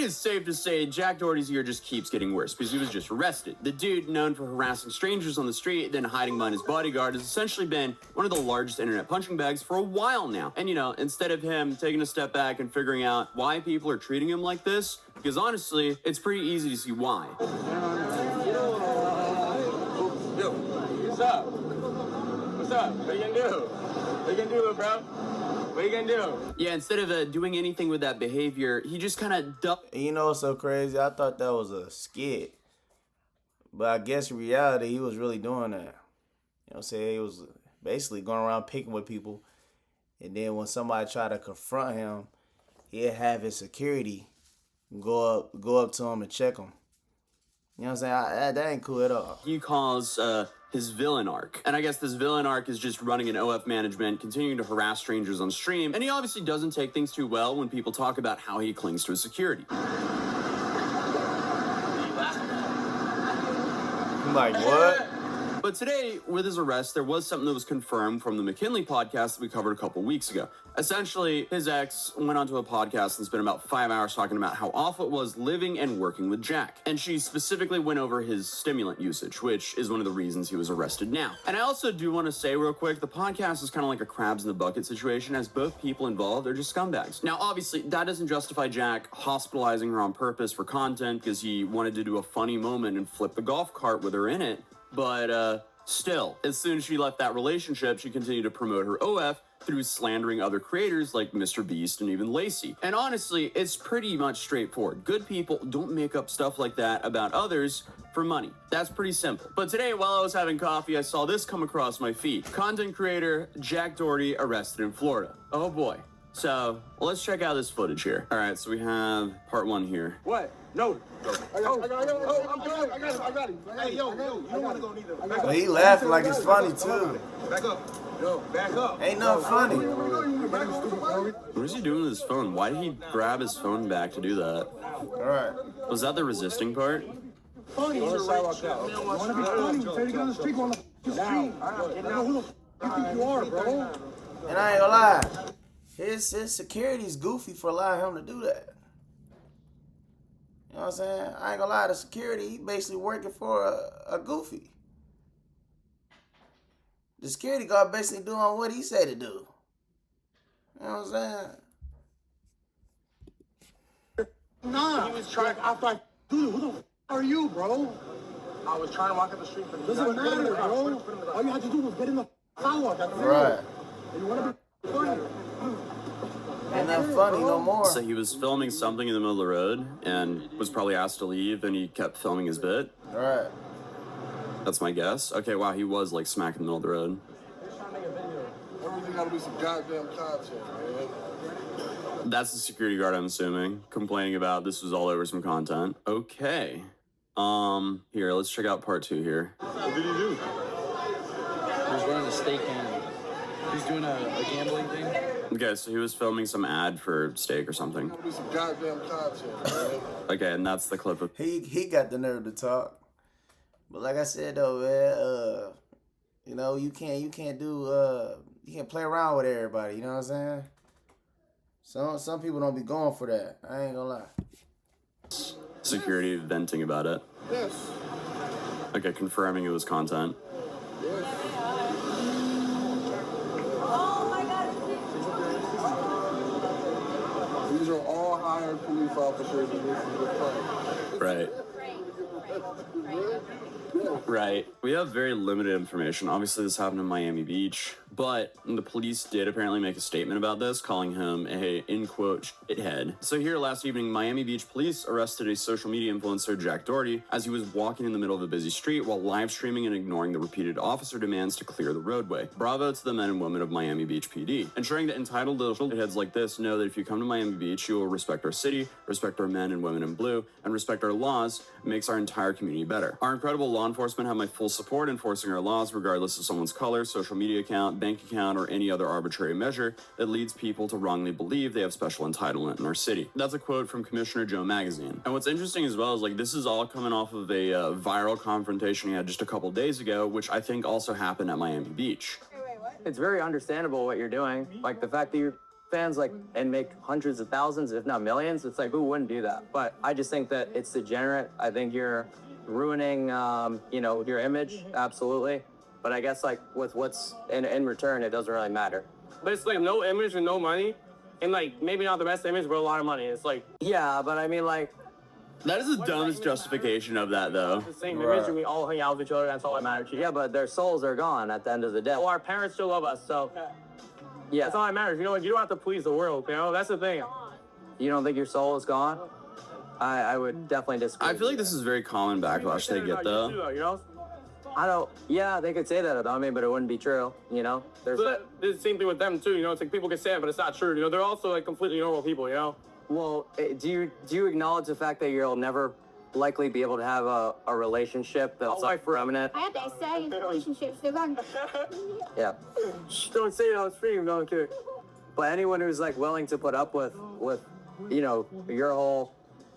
it's safe to say Jack Doherty's year just keeps getting worse because he was just arrested. The dude, known for harassing strangers on the street, then hiding behind his bodyguard, has essentially been one of the largest internet punching bags for a while now. And instead of him taking a step back and figuring out why people are treating him like this, because honestly, it's pretty easy to see why. Yo, what's up? What's up? What you gonna do? What you gonna do, bro? What you gonna do? Yeah, instead of doing anything with that behavior, he just kind of ducked. You know what's so crazy? I thought that was a skit. But I guess in reality, he was really doing that. You know what I'm saying? He was basically going around picking with people. And then when somebody tried to confront him, he'd have his security go up to him and check him. You know what I'm saying? That ain't cool at all. He calls his villain arc. And I guess this villain arc is just running an OF management, continuing to harass strangers on stream. And he obviously doesn't take things too well when people talk about how he clings to his security. I'm like, what? But today, with his arrest, there was something that was confirmed from the McKinley podcast that we covered a couple weeks ago. Essentially, his ex went onto a podcast and spent about 5 hours talking about how awful it was living and working with Jack. And she specifically went over his stimulant usage, which is one of the reasons he was arrested now. And I also do want to say real quick, the podcast is kind of like a crabs in the bucket situation, as both people involved are just scumbags. Now, obviously, that doesn't justify Jack hospitalizing her on purpose for content because he wanted to do a funny moment and flip the golf cart with her in it. But still, as soon as she left that relationship, she continued to promote her OF through slandering other creators like Mr. Beast and even Lacey. And honestly, it's pretty much straightforward. Good people don't make up stuff like that about others for money. That's pretty simple. But today, while I was having coffee, I saw this come across my feed. Content creator Jack Doherty arrested in Florida. Oh boy. So let's check out this footage here. All right, so we have part one here. What? No. I got him. Hey, yo, you don't want to go neither. But he laughing like it's funny, too. Back up. Yo, back up. Ain't nothing funny. What is he doing with his phone? Why did he grab his phone back to do that? All right. Was that the resisting part? Funny. You want to be funny? Try to get on the street. Go on the street. I know who the you think you are, bro. And I ain't gonna lie. His security's goofy for allowing him to do that. You know what I'm saying? I ain't gonna lie, the security, he basically working for a goofy. The security guard basically doing what he said to do. You know what I'm saying? Nah. He was trying. I thought, dude, who the f are you, bro? I was trying to walk up the street, but doesn't matter, bro. All you had to do was get in the sidewalk. Right. You want to be funny? Ain't that funny no more. So he was filming something in the middle of the road and was probably asked to leave, and he kept filming his bit. All right. That's my guess. Okay, wow, he was like smack in the middle of the road. Everything gotta be some goddamn content, man. That's the security guard, I'm assuming, complaining about this was all over some content. Okay. Here, let's check out part two here. What did he do? He was running a stake and he's doing a gambling thing. Okay, so he was filming some ad for steak or something. Gotta be some goddamn content, man. Okay, and that's the clip of... He got the nerve to talk. But like I said though, man, you can't play around with everybody, you know what I'm saying? Some people don't be going for that. I ain't gonna lie. Security venting about it. Yes. Okay, confirming it was content. Yes. These are all hired police officers, and this is the front. Right. Right. We have very limited information. Obviously, this happened in Miami Beach, but the police did apparently make a statement about this, calling him a, in quote, shithead. So here last evening, Miami Beach police arrested a social media influencer, Jack Doherty, as he was walking in the middle of a busy street while live streaming and ignoring the repeated officer demands to clear the roadway. Bravo to the men and women of Miami Beach PD, ensuring that entitled little shitheads like this know that if you come to Miami Beach, you will respect our city, respect our men and women in blue, and respect our laws. It makes our entire community better. Our incredible law enforcement have my full support enforcing our laws regardless of someone's color, social media account, bank account, or any other arbitrary measure that leads people to wrongly believe they have special entitlement in our city. That's a quote from Commissioner Joe Magazine. And what's interesting as well is like this is all coming off of a viral confrontation he had just a couple days ago, which I think also happened at Miami Beach. It's very understandable what you're doing. Like the fact that fans like and make hundreds of thousands, if not millions. It's like, who wouldn't do that? But I just think that it's degenerate. I think you're ruining, your image. Absolutely. But I guess like with what's in return, it doesn't really matter. But it's like no image and no money, and like maybe not the best image, but a lot of money. It's like Yeah, but I mean, like, That is the dumbest justification of that, though. the same image, and we all hang out with each other. That's all that matters. yeah, but their souls are gone at the end of the day. Well, our parents still love us, so Yeah. that's all that matters. You know, like, you don't have to please the world. You know, that's the thing. You don't think your soul is gone? I would definitely disagree. I feel like this is very common backlash they get, though. You know, I don't. Yeah, they could say that about me, but it wouldn't be true. You know, there's. so it's the same thing with them too. You know, it's like people can say it, but it's not true. You know, they're also like completely normal people. You know. Well, do you acknowledge the fact that you'll never likely be able to have a relationship that's like permanent? I have to stay in relationships with them. Yeah. Shh, don't say it on stream, don't care. But anyone who's like willing to put up with your whole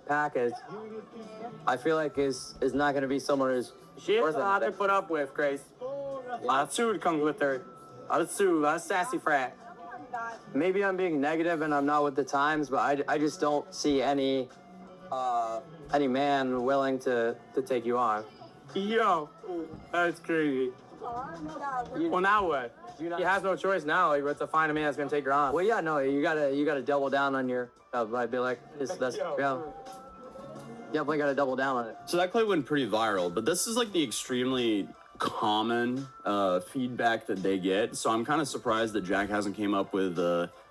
package, I feel like is not going to be someone who's Shit's worth a lot to it. put up with, Grace. A lot of food comes with her. A lot of sassy frat. Maybe I'm being negative and I'm not with the times, but I just don't see any man willing to take you on. Yo, that's crazy. Well, now what? He has no choice now. He has to find a man that's gonna take her on. Well, yeah, no, you gotta double down on your. I'd be like, yeah. Definitely gotta double down on it. So that clip went pretty viral, but this is like the extremely common feedback that they get. So I'm kind of surprised that Jack hasn't came up with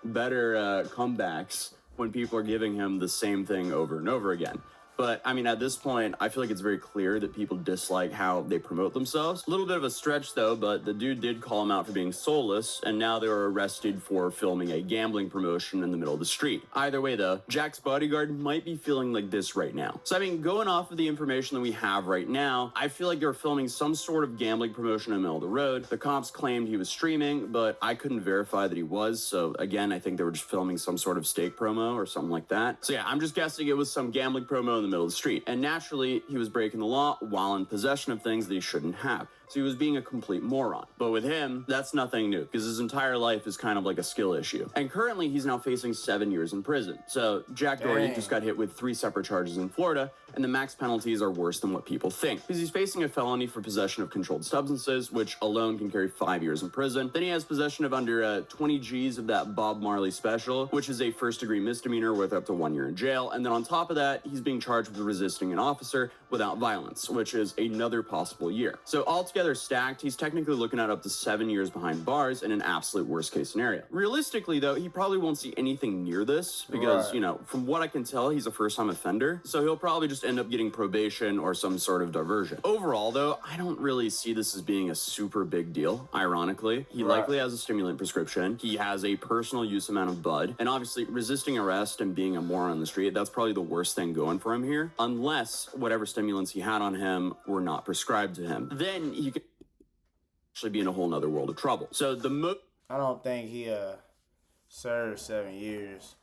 better comebacks when people are giving him the same thing over and over again. But I mean, at this point, I feel like it's very clear that people dislike how they promote themselves. A little bit of a stretch though, but the dude did call him out for being soulless, and now they were arrested for filming a gambling promotion in the middle of the street. Either way though, Jack's bodyguard might be feeling like this right now. So I mean, going off of the information that we have right now, I feel like they were filming some sort of gambling promotion in the middle of the road. The cops claimed he was streaming, but I couldn't verify that he was. So again, I think they were just filming some sort of steak promo or something like that. So yeah, I'm just guessing it was some gambling promo in the middle of the street. And naturally, he was breaking the law while in possession of things that he shouldn't have. So he was being a complete moron. But with him, that's nothing new, because his entire life is kind of like a skill issue. And currently, he's now facing 7 years in prison. So Jack Doherty just got hit with 3 separate charges in Florida, and the max penalties are worse than what people think. Because he's facing a felony for possession of controlled substances, which alone can carry 5 years in prison. Then he has possession of under 20 G's of that Bob Marley special, which is a first-degree misdemeanor with up to 1 year in jail. And then on top of that, he's being charged with resisting an officer without violence, which is another possible year. So altogether stacked, he's technically looking at up to 7 years behind bars in an absolute worst case scenario. Realistically though, he probably won't see anything near this because, from what I can tell, he's a first-time offender. So he'll probably just end up getting probation or some sort of diversion. Overall though, I don't really see this as being a super big deal. Ironically, he likely has a stimulant prescription. He has a personal use amount of bud, and obviously resisting arrest and being a moron on the street, that's probably the worst thing going for him here, unless whatever stimulants he had on him were not prescribed to him. Then he could actually be in a whole nother world of trouble. So I don't think he served 7 years.